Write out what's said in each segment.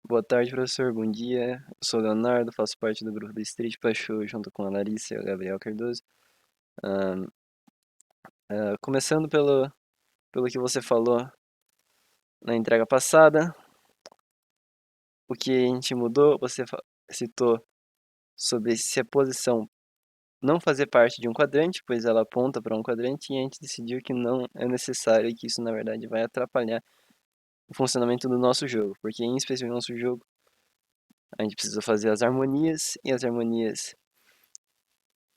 Boa tarde, professor. Bom dia. Eu sou o Leonardo, faço parte do grupo do Street Paixão junto com a Larissa e o Gabriel Cardoso. Ahn, Começando pelo que você falou na entrega passada, o que a gente mudou, você citou sobre se a posição não fazer parte de um quadrante, pois ela aponta para um quadrante, e a gente decidiu que não é necessário e que isso, na verdade, vai atrapalhar o funcionamento do nosso jogo, porque em específico no nosso jogo, a gente precisa fazer as harmonias, e as harmonias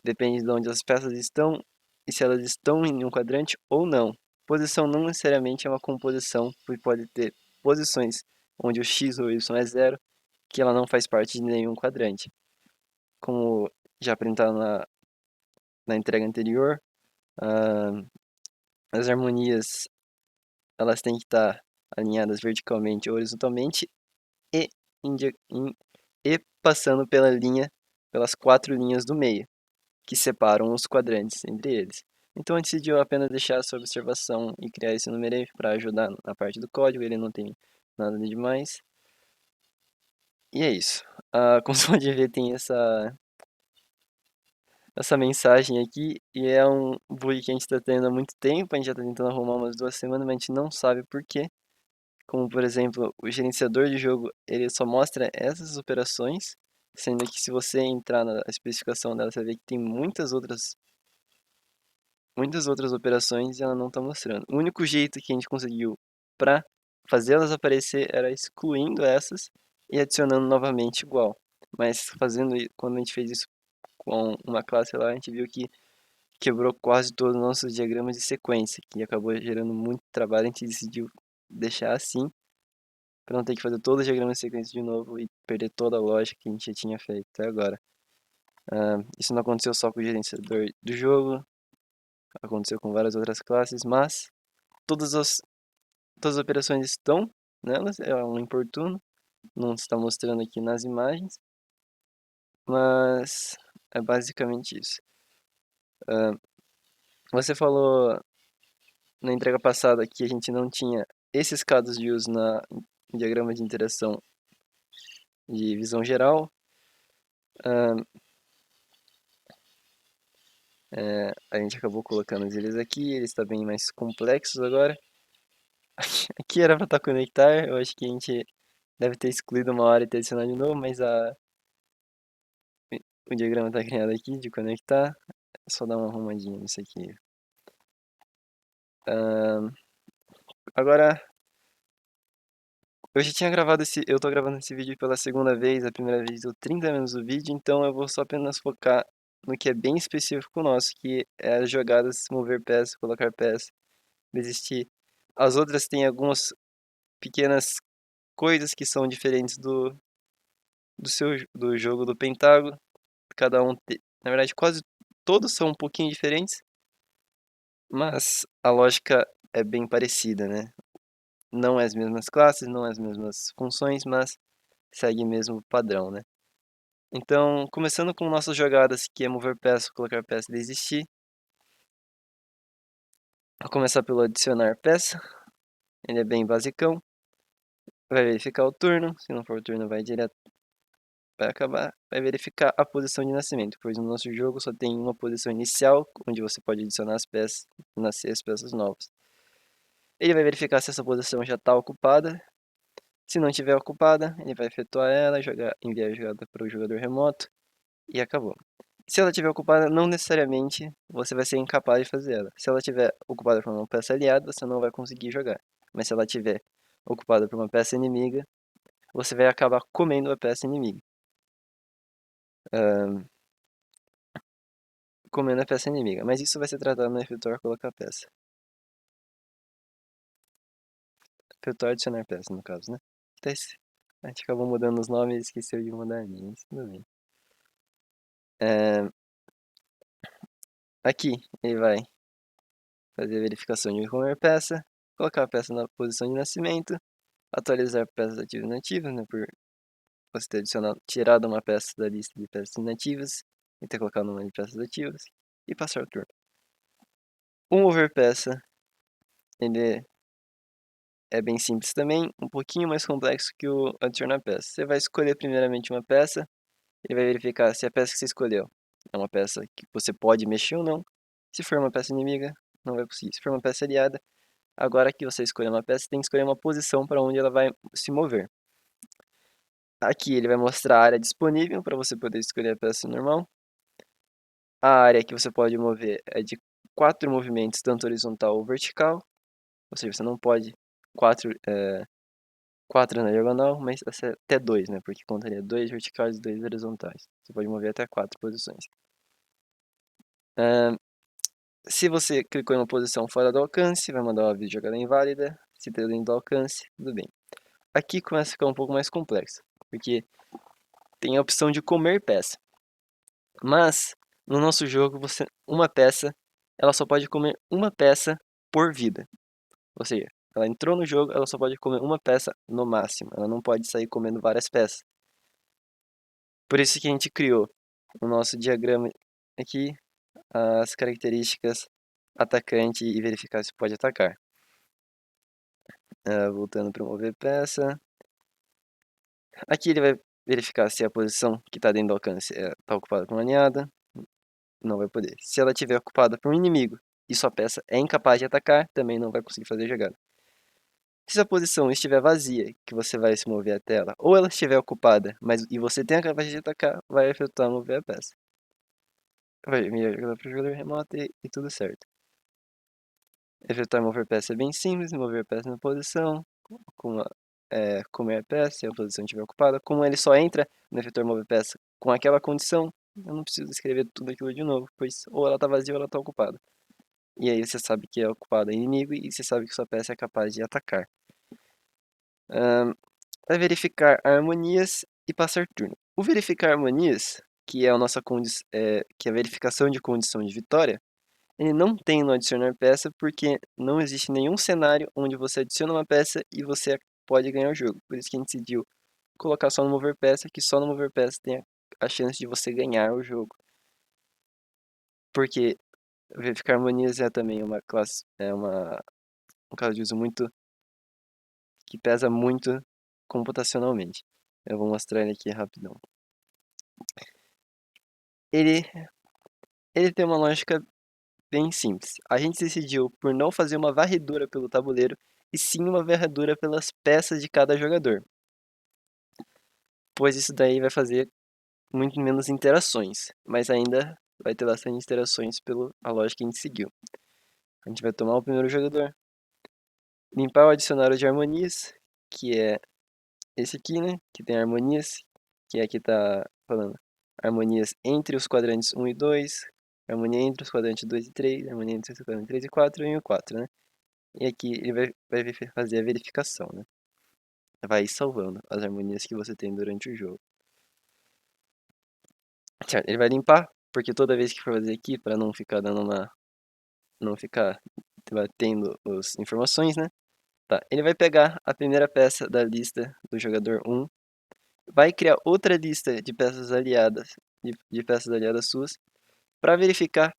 depende de onde as peças estão e se elas estão em um quadrante ou não. Posição não necessariamente é uma composição, pois pode ter posições onde o x ou y é zero, que ela não faz parte de nenhum quadrante. Como já apresentado na entrega anterior, ah, as harmonias elas têm que estar alinhadas verticalmente ou horizontalmente e, e passando pelas quatro linhas do meio, que separam os quadrantes entre eles. Então a gente decidiu apenas deixar essa observação e criar esse numereiro para ajudar na parte do código, ele não tem nada de demais. E é isso. Como você pode ver, tem essa mensagem aqui, e é um bug que a gente está tendo há muito tempo, a gente já está tentando arrumar umas 2 semanas, mas a gente não sabe por quê. Como, por exemplo, o gerenciador de jogo, ele só mostra essas operações, sendo que se você entrar na especificação dela, você vai ver que tem muitas outras operações e ela não está mostrando. O único jeito que a gente conseguiu para fazê-las aparecer era excluindo essas e adicionando novamente igual. Mas quando a gente fez isso com uma classe lá, a gente viu que quebrou quase todos os nossos diagramas de sequência, que acabou gerando muito trabalho. A gente decidiu deixar assim, para não ter que fazer todo o diagrama de sequência de novo e perder toda a lógica que a gente já tinha feito até agora. Isso não aconteceu só com o gerenciador do jogo, aconteceu com várias outras classes, mas todas as, todas as operações estão nelas, é um importuno, não está mostrando aqui nas imagens, mas é basicamente isso. Ah, Você falou na entrega passada que a gente não tinha esses casos de uso no diagrama de interação de visão geral. Ah, a gente acabou colocando eles aqui, eles estão bem mais complexos agora. Aqui era para estar conectar, eu acho que a gente deve ter excluído uma hora e ter adicionado de novo, mas o diagrama está criado aqui de conectar. É só dar uma arrumadinha nisso aqui. Ahn, Agora, eu tô gravando esse vídeo pela segunda vez, a primeira vez deu 30 minutos do vídeo, então eu vou só apenas focar no que é bem específico nosso, que é as jogadas mover peça, colocar peça, desistir. As outras têm algumas pequenas coisas que são diferentes do jogo do Pentágono. Na verdade, quase todos são um pouquinho diferentes, mas a lógica é bem parecida, né? Não é as mesmas classes, não é as mesmas funções, mas segue o mesmo padrão, né? Então, começando com nossas jogadas, que é mover peça, colocar peça e desistir. Vou começar pelo adicionar peça. Ele é bem basicão. Vai verificar o turno. Se não for o turno, vai direto. Vai acabar. Vai verificar a posição de nascimento, pois no nosso jogo só tem uma posição inicial, onde você pode adicionar as peças e nascer as peças novas. Ele vai verificar se essa posição já está ocupada. Se não estiver ocupada, ele vai efetuar ela, enviar a jogada para o jogador remoto e acabou. Se ela estiver ocupada, não necessariamente você vai ser incapaz de fazer ela. Se ela estiver ocupada por uma peça aliada, você não vai conseguir jogar. Mas se ela estiver ocupada por uma peça inimiga, você vai acabar comendo a peça inimiga. Ahn, Comendo a peça inimiga. Mas isso vai ser tratado no efetuar colocar peça. Efetuar adicionar peça, no caso, né? A gente acabou mudando os nomes e esqueceu de mudar a linha. Mas tudo bem. É, Aqui ele vai fazer a verificação de qualquer peça, colocar a peça na posição de nascimento, atualizar peças ativas e inativas, né, por você ter tirado uma peça da lista de peças inativas e ter colocado uma de peças ativas, e passar o turno. O mover peça, ele é bem simples também, um pouquinho mais complexo que o adicionar peça. Você vai escolher primeiramente uma peça, ele vai verificar se a peça que você escolheu é uma peça que você pode mexer ou não. Se for uma peça inimiga, não vai conseguir. Se for uma peça aliada, agora que você escolheu uma peça, você tem que escolher uma posição para onde ela vai se mover. Aqui ele vai mostrar a área disponível para você poder escolher a peça normal. A área que você pode mover é de 4 movimentos, tanto horizontal ou vertical. Ou seja, você não pode 4, 4 na diagonal, mas até 2, né? Porque contaria 2 verticais e 2 horizontais. Você pode mover até 4 posições. Se você clicou em uma posição fora do alcance, vai mandar o aviso de jogada inválida. Se está dentro do alcance, tudo bem. Aqui começa a ficar um pouco mais complexo, porque tem a opção de comer peça. Mas, no nosso jogo, uma peça, ela só pode comer uma peça por vida. Ou seja, ela entrou no jogo, ela só pode comer uma peça no máximo. Ela não pode sair comendo várias peças. Por isso que a gente criou no nosso diagrama aqui as características atacante e verificar se pode atacar. Voltando para mover peça. Aqui ele vai verificar se a posição que está dentro do alcance está ocupada por uma alinhada. Não vai poder. Se ela estiver ocupada por um inimigo e sua peça é incapaz de atacar, também não vai conseguir fazer a jogada. Se a posição estiver vazia, que você vai se mover até ela, ou ela estiver ocupada, e você tem a capacidade de atacar, vai efetuar mover a peça. Vai me jogar para o jogador remoto e tudo certo. Efetuar mover peça é bem simples, mover a peça na posição, comer a peça se a posição estiver ocupada. Como ele só entra no efetuar mover peça com aquela condição, eu não preciso escrever tudo aquilo de novo, pois ou ela está vazia ou ela está ocupada. E aí você sabe que é ocupado é inimigo e você sabe que sua peça é capaz de atacar. Vai verificar harmonias e passar turno. O verificar harmonias, que é a nossa que é a verificação de condição de vitória, ele não tem no adicionar peça porque não existe nenhum cenário onde você adiciona uma peça e você pode ganhar o jogo. Por isso que a gente decidiu colocar só no mover peça, que só no mover peça tem a chance de você ganhar o jogo. Porque verificar harmonias é também uma classe, um caso de uso que pesa muito computacionalmente. Eu vou mostrar ele aqui rapidão. Ele tem uma lógica bem simples. A gente decidiu por não fazer uma varredura pelo tabuleiro, e sim uma varredura pelas peças de cada jogador. Pois isso daí vai fazer muito menos interações, mas ainda vai ter bastante interações pela lógica que a gente seguiu. A gente vai tomar o primeiro jogador, limpar o dicionário de harmonias, que é esse aqui, né? Que tem harmonias, que aqui tá falando harmonias entre os quadrantes 1 e 2, harmonia entre os quadrantes 2 e 3, harmonia entre os quadrantes 3 e 4 e o 4, né? E aqui ele vai fazer a verificação, né? Vai ir salvando as harmonias que você tem durante o jogo. Certo, ele vai limpar, porque toda vez que for fazer aqui, para não ficar não ficar batendo as informações, né? Tá, ele vai pegar a primeira peça da lista do jogador 1, vai criar outra lista de peças aliadas, de peças aliadas suas, para verificar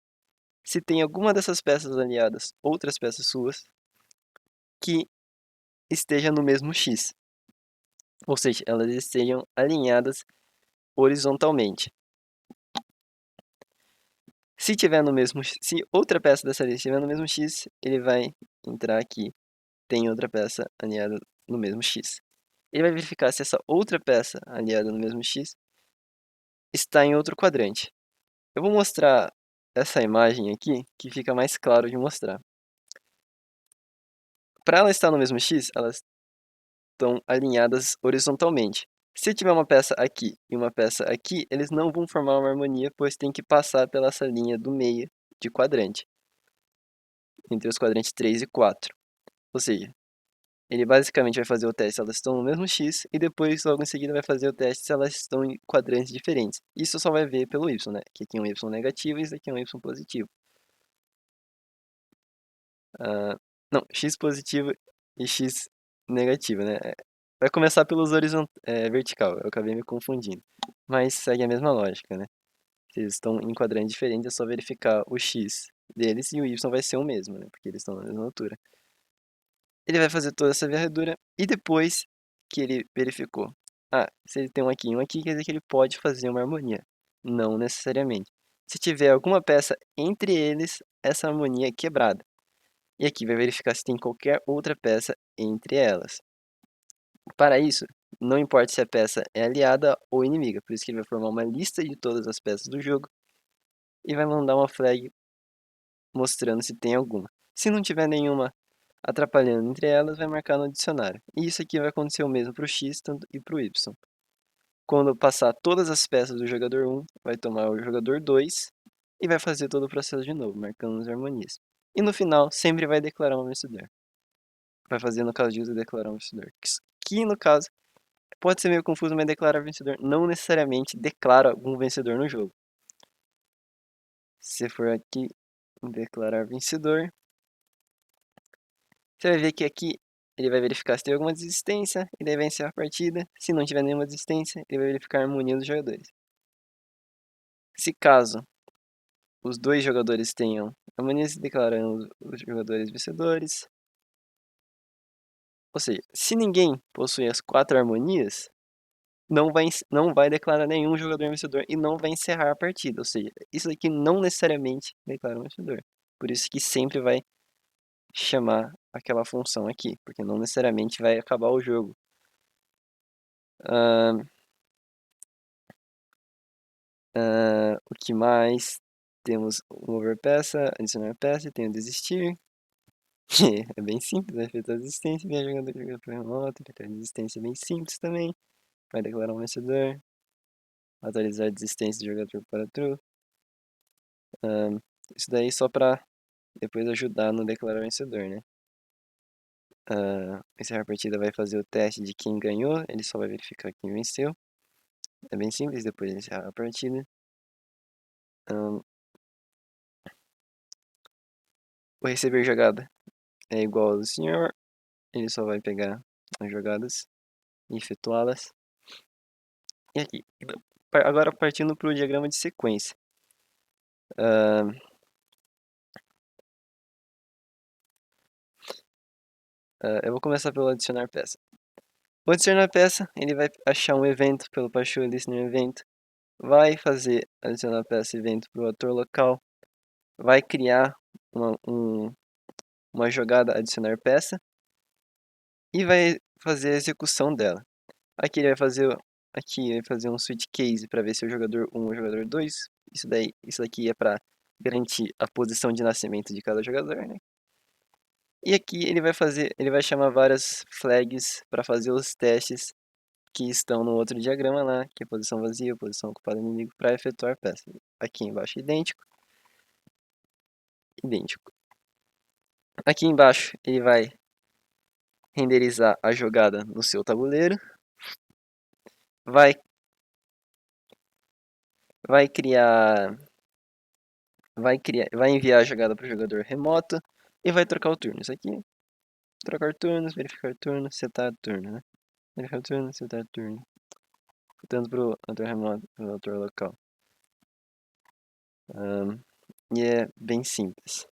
se tem alguma dessas peças aliadas, outras peças suas, que esteja no mesmo X. Ou seja, elas estejam alinhadas horizontalmente. Se outra peça dessa lista estiver no mesmo X, ele vai entrar aqui. Tem outra peça alinhada no mesmo X. Ele vai verificar se essa outra peça alinhada no mesmo X está em outro quadrante. Eu vou mostrar essa imagem aqui, que fica mais claro de mostrar. Para ela estar no mesmo X, elas estão alinhadas horizontalmente. Se tiver uma peça aqui e uma peça aqui, eles não vão formar uma harmonia, pois tem que passar pela essa linha do meio de quadrante, entre os quadrantes 3 e 4. Ou seja, ele basicamente vai fazer o teste se elas estão no mesmo X e depois, logo em seguida, vai fazer o teste se elas estão em quadrantes diferentes. Isso só vai ver pelo Y, né? Que aqui é um Y negativo e isso aqui é um Y positivo. Não, X positivo e X negativo, né? Vai começar pelos vertical, eu acabei me confundindo. Mas segue a mesma lógica, né? Se eles estão em quadrantes diferentes, é só verificar o X deles e o Y vai ser o mesmo, né? Porque eles estão na mesma altura. Ele vai fazer toda essa varredura e depois que ele verificou, se ele tem um aqui, quer dizer que ele pode fazer uma harmonia. Não necessariamente. Se tiver alguma peça entre eles, essa harmonia é quebrada. E aqui vai verificar se tem qualquer outra peça entre elas. Para isso, não importa se a peça é aliada ou inimiga, por isso que ele vai formar uma lista de todas as peças do jogo e vai mandar uma flag mostrando se tem alguma. Se não tiver nenhuma atrapalhando entre elas, vai marcar no dicionário. E isso aqui vai acontecer o mesmo para o X e para o Y. Quando passar todas as peças do jogador 1, vai tomar o jogador 2 e vai fazer todo o processo de novo, marcando as harmonias. E no final, sempre vai declarar um vencedor. Vai fazer no caso disso declarar um vencedor. Que no caso, pode ser meio confuso, mas declarar vencedor não necessariamente declara algum vencedor no jogo. Se for aqui, declarar vencedor, você vai ver que aqui ele vai verificar se tem alguma desistência e daí vai encerrar a partida. Se não tiver nenhuma desistência, ele vai verificar a harmonia dos jogadores. Se caso os dois jogadores tenham harmonia, se declarando os jogadores vencedores. Ou seja, se ninguém possui as 4 harmonias, não vai declarar nenhum jogador vencedor e não vai encerrar a partida. Ou seja, isso aqui não necessariamente declara um vencedor. Por isso que sempre vai chamar aquela função aqui, porque não necessariamente vai acabar o jogo. O que mais? Temos o mover peça, adicionar peça, tem o desistir. É bem simples, vai efetuar a desistência, vem a jogador para remoto, efetuar a desistência é bem simples também. Vai declarar um vencedor. Atualizar a desistência do jogador para true. Isso daí só para depois ajudar no declarar vencedor, né? Encerrar a partida vai fazer o teste de quem ganhou, ele só vai verificar quem venceu. É bem simples, depois de encerrar a partida. O receber jogada é igual ao do senhor, ele só vai pegar as jogadas e efetuá-las. E aqui, agora partindo para o diagrama de sequência. Eu vou começar pelo adicionar peça. O adicionar peça, ele vai achar um evento pelo partial listener evento, vai fazer adicionar peça evento para o ator local, vai criar uma jogada adicionar peça e vai fazer a execução dela. Aqui ele vai fazer um switch case para ver se é o jogador 1 ou o jogador 2. Isso daqui é para garantir a posição de nascimento de cada jogador, né? E aqui ele vai chamar várias flags para fazer os testes que estão no outro diagrama lá, que é posição vazia, posição ocupada inimigo, para efetuar peça. Aqui embaixo idêntico, idêntico. Aqui embaixo ele vai renderizar a jogada no seu tabuleiro, vai vai enviar a jogada para o jogador remoto e vai trocar o turno. Isso aqui, trocar turnos, verificar turno, setar turno, né? Verificar turno, setar turno. Tanto para o autor remoto para o autor local. E é bem simples.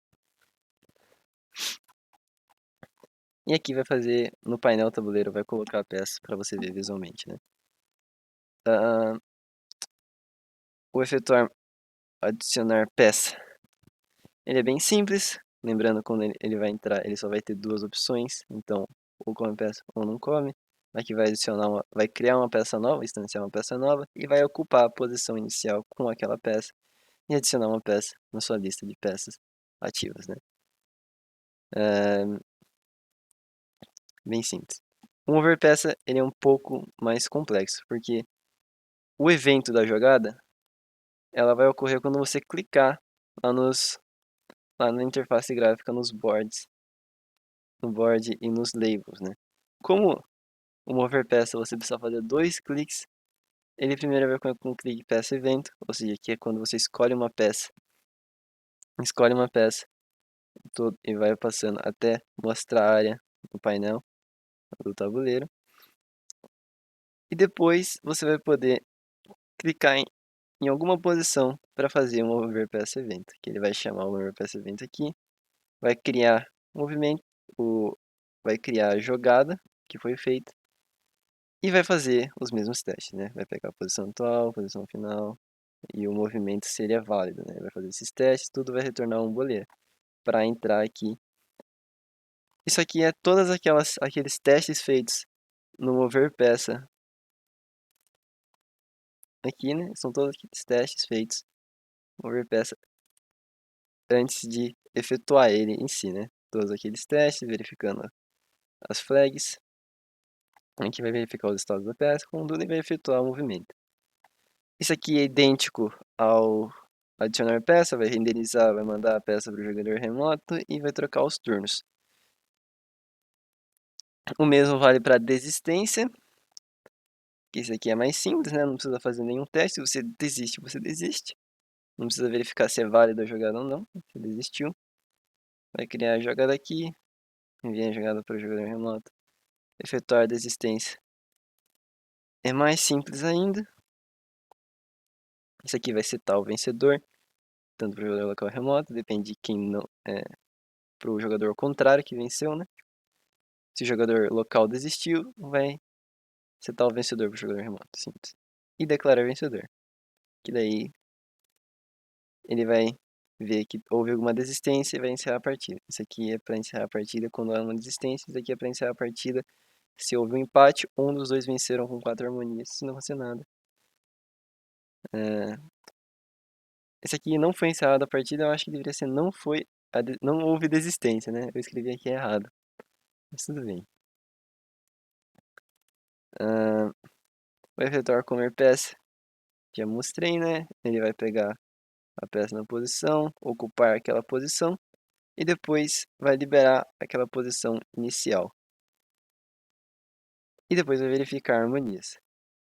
E aqui vai fazer, no painel tabuleiro, vai colocar a peça para você ver visualmente, né? O efetuar adicionar peça. Ele é bem simples, lembrando quando ele vai entrar, ele só vai ter 2 opções, então ou come peça ou não come. Aqui vai criar uma peça nova, instanciar uma peça nova e vai ocupar a posição inicial com aquela peça e adicionar uma peça na sua lista de peças ativas, né? Bem simples. O mover peça ele é um pouco mais complexo, porque o evento da jogada ela vai ocorrer quando você clicar lá na interface gráfica no board e nos labels, né? Como o mover peça você precisa fazer 2 cliques, ele primeiro vai com o clique peça evento, ou seja, que é quando você escolhe uma peça e vai passando até mostrar a área no painel do tabuleiro. E depois você vai poder clicar em alguma posição para fazer um mover peça evento, que ele vai chamar o mover peça evento aqui, vai criar o movimento, vai criar a jogada que foi feita e vai fazer os mesmos testes, né? Vai pegar a posição atual, posição final e o movimento seria válido, né? Vai fazer esses testes, tudo vai retornar um booleano para entrar aqui. Isso aqui é todas aqueles testes feitos no mover peça aqui, né? São todos aqueles testes feitos no mover peça antes de efetuar ele em si, né? Todos aqueles testes, verificando as flags. Aqui vai verificar os estados da peça, quando ele vai efetuar o movimento. Isso aqui é idêntico ao adicionar peça, vai renderizar, vai mandar a peça para o jogador remoto e vai trocar os turnos. O mesmo vale para desistência, que esse aqui é mais simples, né? Não precisa fazer nenhum teste, você desiste, você desiste. Não precisa verificar se é válida a jogada ou não, você desistiu. Vai criar a jogada aqui, enviar a jogada para o jogador remoto, efetuar a desistência. É mais simples ainda. Isso aqui vai citar o vencedor, tanto para o jogador local remoto, depende de quem não para o jogador contrário que venceu, né? Se o jogador local desistiu, vai setar o vencedor para o jogador remoto, simples. E declarar vencedor, que daí ele vai ver que houve alguma desistência e vai encerrar a partida. Isso aqui é para encerrar a partida quando há uma desistência, isso aqui é para encerrar a partida se houve um empate, um dos dois venceram com 4 harmonias, se não acontecer nada. Esse aqui não foi encerrada a partida, eu acho que deveria ser não houve desistência, né? Eu escrevi aqui errado, mas tudo bem. Vai efetuar comer peça, já mostrei, né? Ele vai pegar a peça na posição, ocupar aquela posição e depois vai liberar aquela posição inicial. E depois vai verificar harmonias.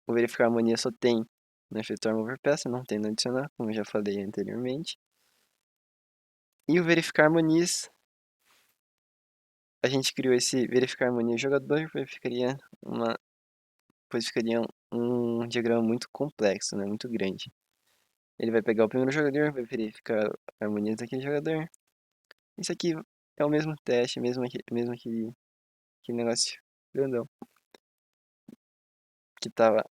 O verificar harmonia só tem no efetuar mover peça, não tem no adicionar, como eu já falei anteriormente. E o verificar harmonias, a gente criou esse verificar harmonia jogador, pois ficaria um diagrama muito complexo, né, muito grande. Ele vai pegar o primeiro jogador, vai verificar a harmonia daquele jogador. Isso aqui é o mesmo teste, mesmo aquele negócio grandão que tava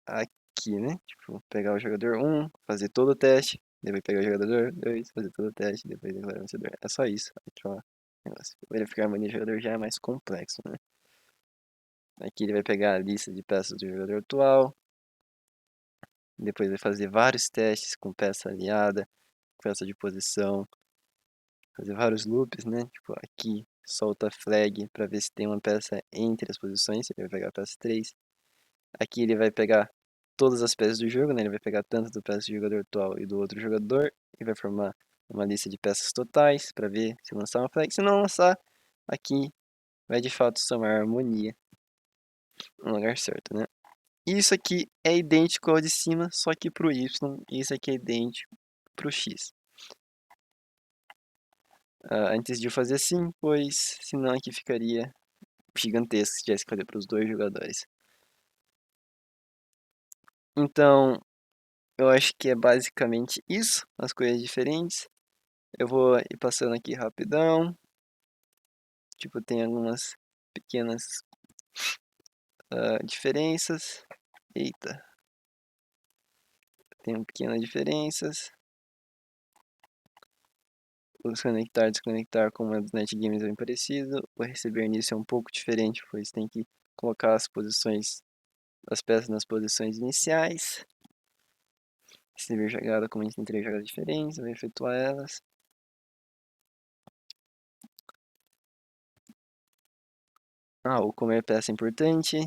aqui, né? Tipo, pegar o jogador 1, fazer todo o teste, depois pegar o jogador 2, fazer todo o teste, depois declarar o vencedor. É só isso. Aqui, ó, negócio. Verificar a harmonia do jogador já é mais complexo, né? Aqui ele vai pegar a lista de peças do jogador atual, depois vai fazer vários testes com peça aliada, peça de posição, fazer vários loops, né? Tipo, aqui solta flag para ver se tem uma peça entre as posições, ele vai pegar a peça 3. Aqui ele vai pegar todas as peças do jogo, né? Ele vai pegar tanto do peça do jogador atual e do outro jogador e vai formar uma lista de peças totais para ver se lançar uma flag. Se não lançar, aqui vai de fato somar harmonia no lugar certo, né? Isso aqui é idêntico ao de cima, só que para o Y, e isso aqui é idêntico para o X. Antes de eu fazer assim, pois senão aqui ficaria gigantesco se tivesse que fazer para os dois jogadores. Então, eu acho que é basicamente isso, as coisas diferentes. Eu vou ir passando aqui rapidão. Tipo, tem algumas pequenas diferenças. Eita, tem pequenas diferenças. Os conectar e desconectar, como é dos NetGames, é bem parecido. O receber nisso é um pouco diferente, pois tem que colocar as peças nas posições iniciais. Receber jogada, como a gente tem 3 jogadas diferentes, vai efetuar elas. O comer peça é importante.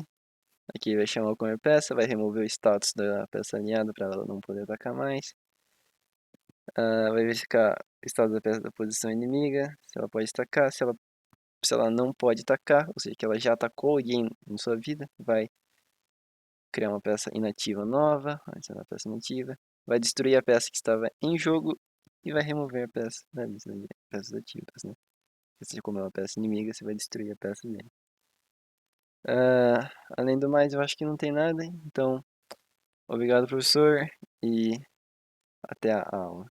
Aqui vai chamar o comer peça, vai remover o status da peça alinhada para ela não poder atacar mais. Vai verificar o estado da peça da posição inimiga, se ela pode atacar, se ela não pode atacar, ou seja, que ela já atacou alguém em sua vida, vai criar uma peça inativa nova, adicionar a peça inativa, vai destruir a peça que estava em jogo e vai remover a peça da lista de peças ativas, né? Se você comer uma peça inimiga, você vai destruir a peça dele. Além do mais, eu acho que não tem nada, então, obrigado, professor, e até a aula.